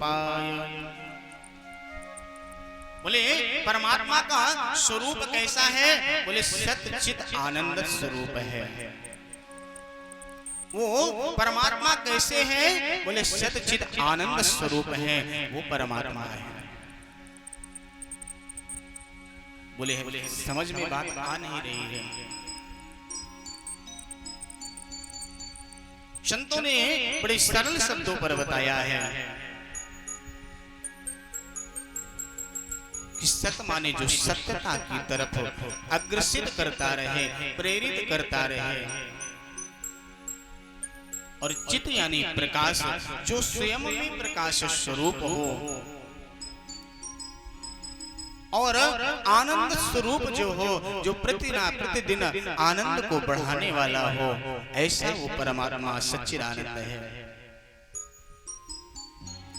रूपाय। बोले परमात्मा का स्वरूप कैसा है? बोले सत्य चित आनंद स्वरूप है। वो परमात्मा कैसे है? बोले सत्य चित आनंद स्वरूप है, वो परमात्मा है। बोले समझ में बात आ नहीं रही है। संतों ने बड़े सरल शब्दों पर बताया है कि सत्य माने जो सत्यता की तरफ अग्रसित करता रहे, प्रेरित करता रहे, और चित यानी प्रकाश जो स्वयं में प्रकाश स्वरूप हो, और आनंद स्वरूप जो हो, जो प्रतिदिन आनंद को बढ़ाने वाला हो, ऐसा वो परमात्मा सच्चिदानंद है।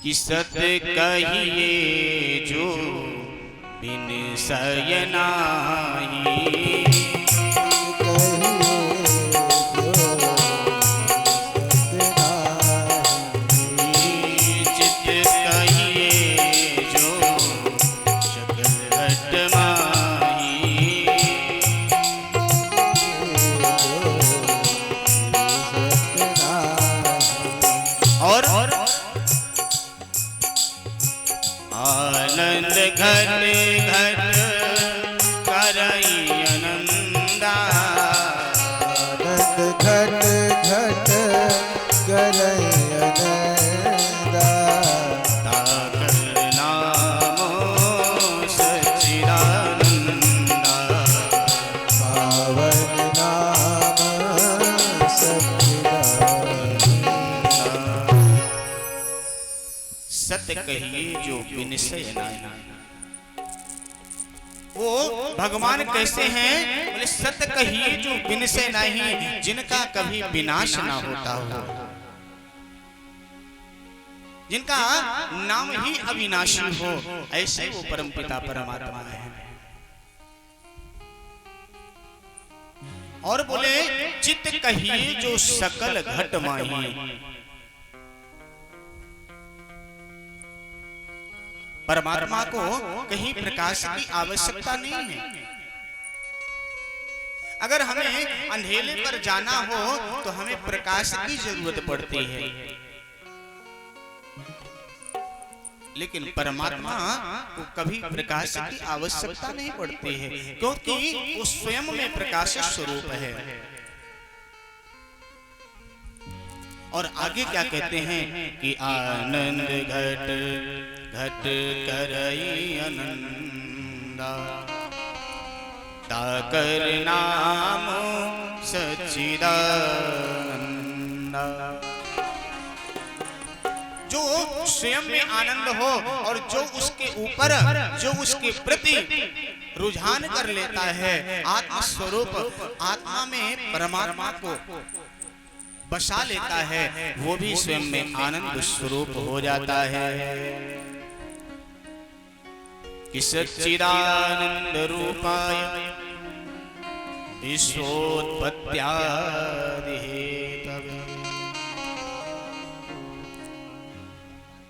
कि सत्य कहिए जो बिन सय नाहि, आनंद घट घट करई आनंदा, आनंद घट घट करई आनंदा, ताकर नामो सच्चिदानंदा, पावन नाम सच्चिदानंदा। सत्य कहिए जो विनिश्चय नाहि। वो भगवान कैसे हैं? बोले सत्य कहिए जो विनिश्चय नहीं, जिनका कभी विनाश ना होता हो, जिनका नाम ही अविनाशी हो, ऐसे वो परमपिता परमात्मा है। और बोले चित्त कहिए जो सकल घट माही। परमात्मा को कहीं प्रकाश की आवश्यकता नहीं है। अगर हमें अंधेरे पर जाना हो तो हमें प्रकाश की जरूरत पड़ती है, लेकिन परमात्मा को कभी प्रकाश की आवश्यकता नहीं पड़ती है, क्योंकि वो स्वयं में प्रकाश स्वरूप है। और आगे क्या कहते हैं कि आनंद घट घट करई आनंदा, ताकर नाम सच्चिदानंदा। जो स्वयं में आनंद हो और जो उसके ऊपर, जो उसके प्रति रुझान कर लेता है, आत्म स्वरूप आत्मा में परमात्मा को बसा लेता है, वो भी स्वयं में आनंद स्वरूप हो जाता है। कि सच्चिदानंद रूपाय विश्वोत्पत्त्यादि हेतवे।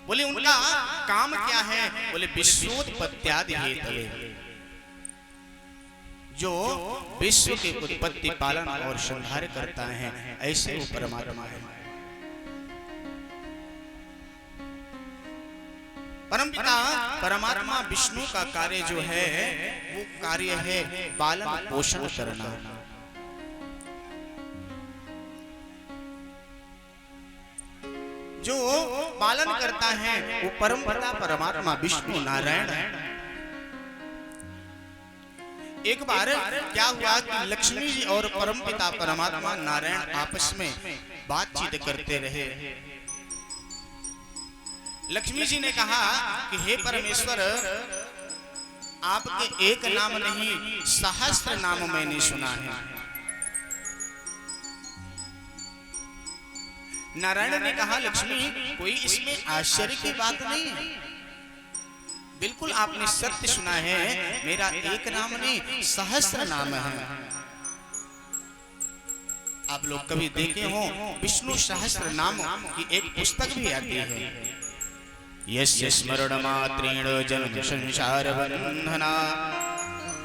बोले उनका काम क्या है? बोले विश्वोत्पत्त्यादि हेतवे, जो विश्व के उत्पत्ति पालन और संहार करता है, ऐसे वो परमात्मा है। परमपिता परमात्मा विष्णु का कार्य जो है, वो कार्य है पालन पोषण करना। जो पालन करता है वो परमपिता परमात्मा विष्णु नारायण है। एक बार क्या हुआ कि लक्ष्मी जी और परमपिता परमात्मा नारायण आपस में बातचीत करते रहे। लक्ष्मी जी ने कहा कि हे परमेश्वर, आपके एक नाम नहीं सहस्त्र नाम मैंने सुना है। नारायण ने कहा लक्ष्मी, कोई इसमें आश्चर्य की बात नहीं है, बिल्कुल आपने सत्य सुना है, मेरा एक नाम नहीं सहस्त्र नाम है। आप लोग कभी देखे हो विष्णु सहस्त्र नाम की एक पुस्तक भी आती है, यस्य स्मरणमात्रेण जन्म संसार बंधना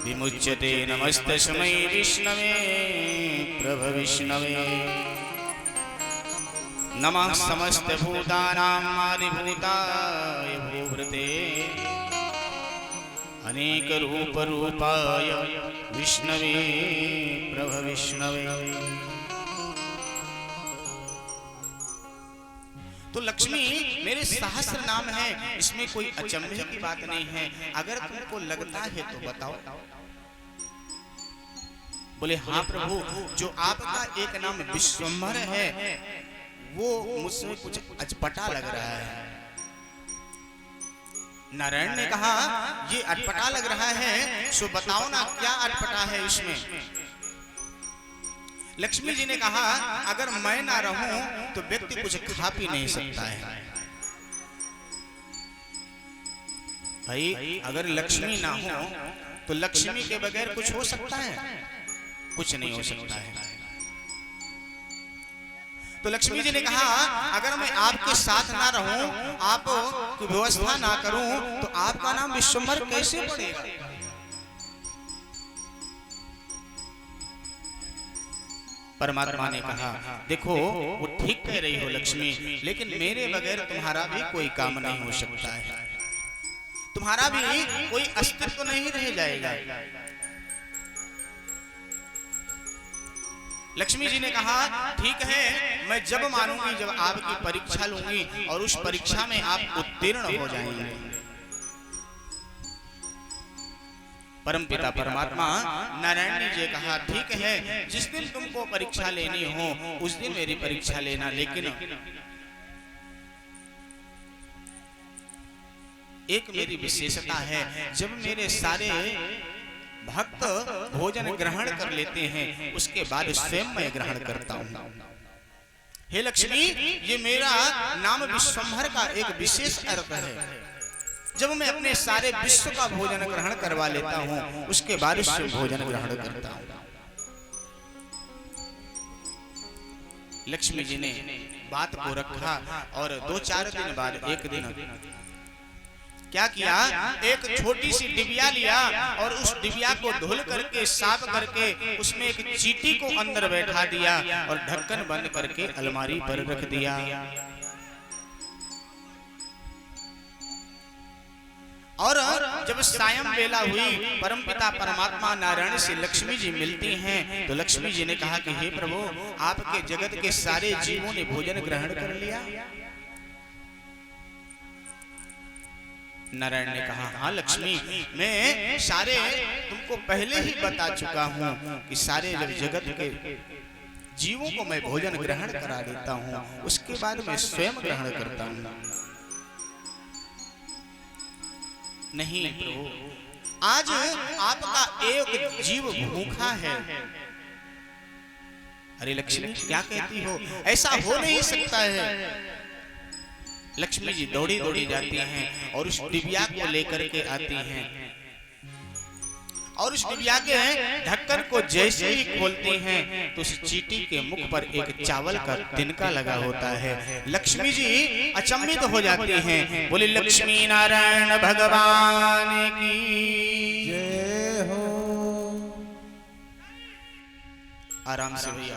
विमुच्यते नमस्तस्मै विष्णवे प्रभ विष्णवे। नमः समस्त भूतानां आदिभूताय भूभृते अनेक रूप रूपाय विष्णवे प्रभ विष्णवे। तो लक्ष्मी मेरे सहस्र नाम है, इसमें कोई अचंभे की बात नहीं है। अगर तुमको लगता है तो बताओ। बोले हाँ प्रभु, जो आपका एक नाम विश्वम्भर है वो मुझसे कुछ अचपटा लग रहा है। नारायण ने कहा ये अटपटा लग रहा है, सो बताओ ना क्या अटपटा है इसमें। लक्ष्मी जी ने कहा अगर मैं ना रहूं तो व्यक्ति कुछ खा पी नहीं सकता है। भाई अगर लक्ष्मी ना हो तो लक्ष्मी के बगैर कुछ हो सकता है? कुछ नहीं हो सकता है। तो लक्ष्मी जी ने कहा अगर मैं आपके साथ ना रहूं, आप की व्यवस्था ना करूं तो आपका नाम विश्वम्भर कैसे पड़ेगा? परमात्मा ने कहा देखो वो ठीक कह रही हो लक्ष्मी, लेकिन मेरे बगैर तुम्हारा भी कोई काम नहीं हो सकता है, तुम्हारा भी कोई अस्तित्व नहीं रह जाएगा। लक्ष्मी जी ने कहा ठीक है, मैं जब मानूंगी जब आपकी परीक्षा लूंगी और उस परीक्षा में आप उत्तीर्ण हो जाएंगे। परमपिता परमात्मा नारायण जी ने कहा ठीक है, जिस दिन तुमको परीक्षा लेनी हो उस दिन मेरी परीक्षा लेना, लेकिन एक मेरी विशेषता है, जब मेरे सारे भक्त भोजन ग्रहण कर लेते हैं उसके बाद स्वयं मैं ग्रहण करता हूँ। हे लक्ष्मी, ये मेरा नाम विश्वम्भर का एक विशेष अर्थ है। जब मैं अपने सारे विश्व का भोजन ग्रहण करवा लेता हूँ उसके बाद स्वयं भोजन ग्रहण करता हूँ। लक्ष्मी जी ने बात को रखा और 2-4 दिन बाद एक दिन क्या किया, एक छोटी सी डिबिया लिया और उस डिबिया को धुल करके साफ करके उसमें एक चींटी को अंदर बैठा दिया और ढक्कन बंद करके अलमारी पर रख दिया। और जब सायं बेला हुई, परमपिता परमात्मा नारायण से लक्ष्मी जी मिलती हैं तो लक्ष्मी जी ने कहा कि हे प्रभु, आपके जगत के सारे जीवों ने भोजन ग्रहण कर लिया। नारायण ने कहा हाँ लक्ष्मी, मैं सारे तुमको पहले ही बता चुका हूँ कि सारे जब जगत के जीवों को मैं भोजन ग्रहण करा देता हूँ उसके बाद मैं स्वयं ग्रहण करता हूँ। नहीं प्रभु, आज आपका एक जीव भूखा है। अरे लक्ष्मी क्या कहती हो, ऐसा हो नहीं सकता है। लक्ष्मी जी दौड़ी दौड़ी जाती हैं और उस डिबिया को लेकर के आती हैं और उस डिबिया के ढक्कन को जैसे ही खोलते हैं तो उस चींटी के मुख पर एक चावल का तिनका लगा होता है। लक्ष्मी जी अचंभित हो जाती हैं, बोले लक्ष्मी नारायण भगवान की जय हो। आराम से भैया।